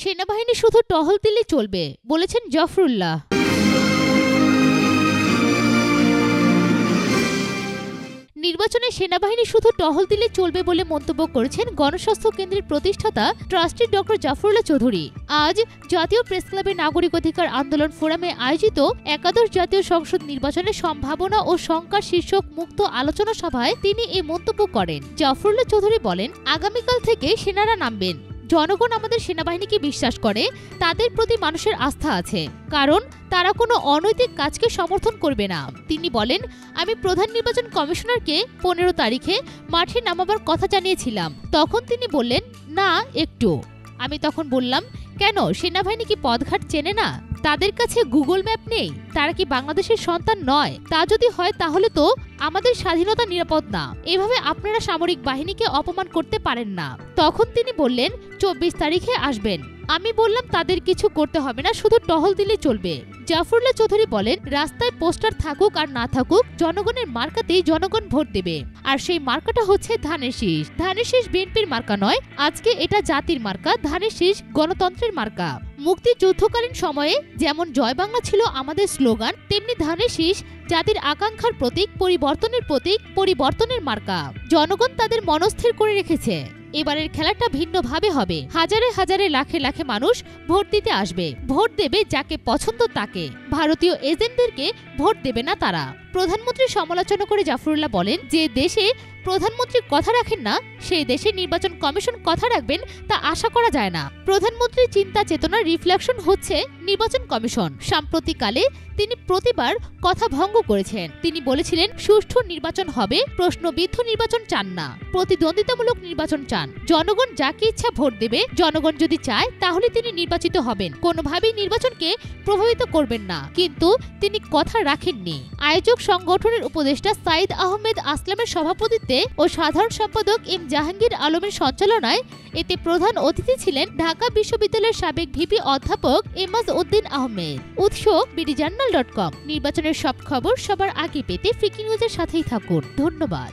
সেনাবাহিনী শুধু টহল দিলেই চলবে বলেছেন জাফরুল্লাহ। নির্বাচনে সেনাবাহিনী শুধু টহল দিলে চলবে বলে মন্তব্য করেছেন গণস্বাস্থ্য কেন্দ্রের প্রতিষ্ঠাতা ট্রাস্টি ডক্টর জাফরুল্লাহ চৌধুরী। আজ জাতীয় প্রেস ক্লাবে নাগরিক অধিকার আন্দোলন ফোরামে আয়োজিত একাদশ জাতীয় সংসদ নির্বাচনের সম্ভাবনা ও শঙ্কা শীর্ষক মুক্ত আলোচনা সভায় তিনি এই মন্তব্য করেন। জাফরুল্লাহ চৌধুরী বলেন, আগামীকাল থেকে সেনারা নামবেন। জনগণ আমাদের সেনাবাহিনীকে বিশ্বাস করে, তাদের প্রতি মানুষের আস্থা আছে, কারণ তারা কোনো অনৈতিক কাজকে সমর্থন করবে না। তিনি বলেন, আমি প্রধান নির্বাচন কমিশনারকে 15 তারিখে মাঠে নামাবার কথা জানিয়েছিলাম। তখন তিনি বললেন, না একটু। আমি তখন বললাম, কেন, সেনাবাহিনী কি পথঘাট চেনে না? তাদের কাছে গুগল ম্যাপ নেই? তারা কি বাংলাদেশের সন্তান নয়? তা যদি হয় তাহলে তো আমাদের স্বাধীনতা নিরাপদ না। এভাবে আপনারা সামরিক বাহিনীকে অপমান করতে পারেন না। তখন তিনি বললেন, 24 তারিখে আসবেন। আমি বললাম, তাদের কিছু করতে হবে না, শুধু টহল দিলে চলবে। জাফরুল্লাহ চৌধুরী বলেন, রাস্তায় পোস্টার থাকুক আর না থাকুক, জনগণের মার্কাতেই জনগণ ভোট দেবে। আর সেই মার্কাটা হচ্ছে ধানের শীষ। ধানের শীষ বিএনপির মার্কা নয়, আজকে এটা জাতির মার্কা। ধানের শীষ গণতন্ত্রের মার্কা। মুক্তিযুদ্ধকালীন সময়ে যেমন জয় বাংলা ছিল আমাদের স্লোগান, তেমনি ধানের শীষ জাতির আকাঙ্ক্ষার প্রতীক, পরিবর্তনের প্রতীক, পরিবর্তনের মার্কা। জনগণ তাদের মনস্থির করে রেখেছে, এবারের খেলাটা ভিন্নভাবে হবে। হাজারে হাজারে লাখে লাখে মানুষ ভোট দিতে আসবে। ভোট দেবে যাকে পছন্দ তাকে। ভারতীয় এজেন্টদেরকে ভোট দেবে না তারা। প্রধানমন্ত্রীর সমালোচনা করে জাফরুল্লাহ বলেন, যে দেশে প্রধানমন্ত্রী কথা রাখেন না, সেই দেশে নির্বাচন কমিশন কথা রাখবেন তা আশা করা যায় না। প্রধানমন্ত্রীর চিন্তা চেতনার রিফ্লেকশন হচ্ছে নির্বাচন কমিশন। সাম্প্রতিককালে তিনি প্রতিবার কথা ভঙ্গ করেছেন। তিনি বলেছিলেন, সুষ্ঠু নির্বাচন হবে, প্রশ্নবিদ্ধ নির্বাচন চান না, প্রতিদ্বন্দ্বিতামূলক নির্বাচন চান। জনগণ যাকে ইচ্ছা ভোট দেবে। জনগণ যদি চায় তাহলে তিনি নির্বাচিত হবেন। কোনোভাবেই নির্বাচনকে প্রভাবিত করবেন না। কিন্তু তিনি কথা রাখেননি। আয়োজক সংগঠনের উপদেষ্টা সাইদ আহমেদ আসলামের সভাপতিত্বে ও সাধারণ সম্পাদক এম জাহাঙ্গীর আলমের সঞ্চালনায় এতে প্রধান অতিথি ছিলেন ঢাকা বিশ্ববিদ্যালয়ের সাবেক ভিপি অধ্যাপক এমাজ উদ্দিন আহমেদ। উৎস বিডিজার্নাল.com। নির্বাচনের সব খবর সবার আগে পেতে ফ্রিকি নিউজের সাথেই থাকুন। ধন্যবাদ।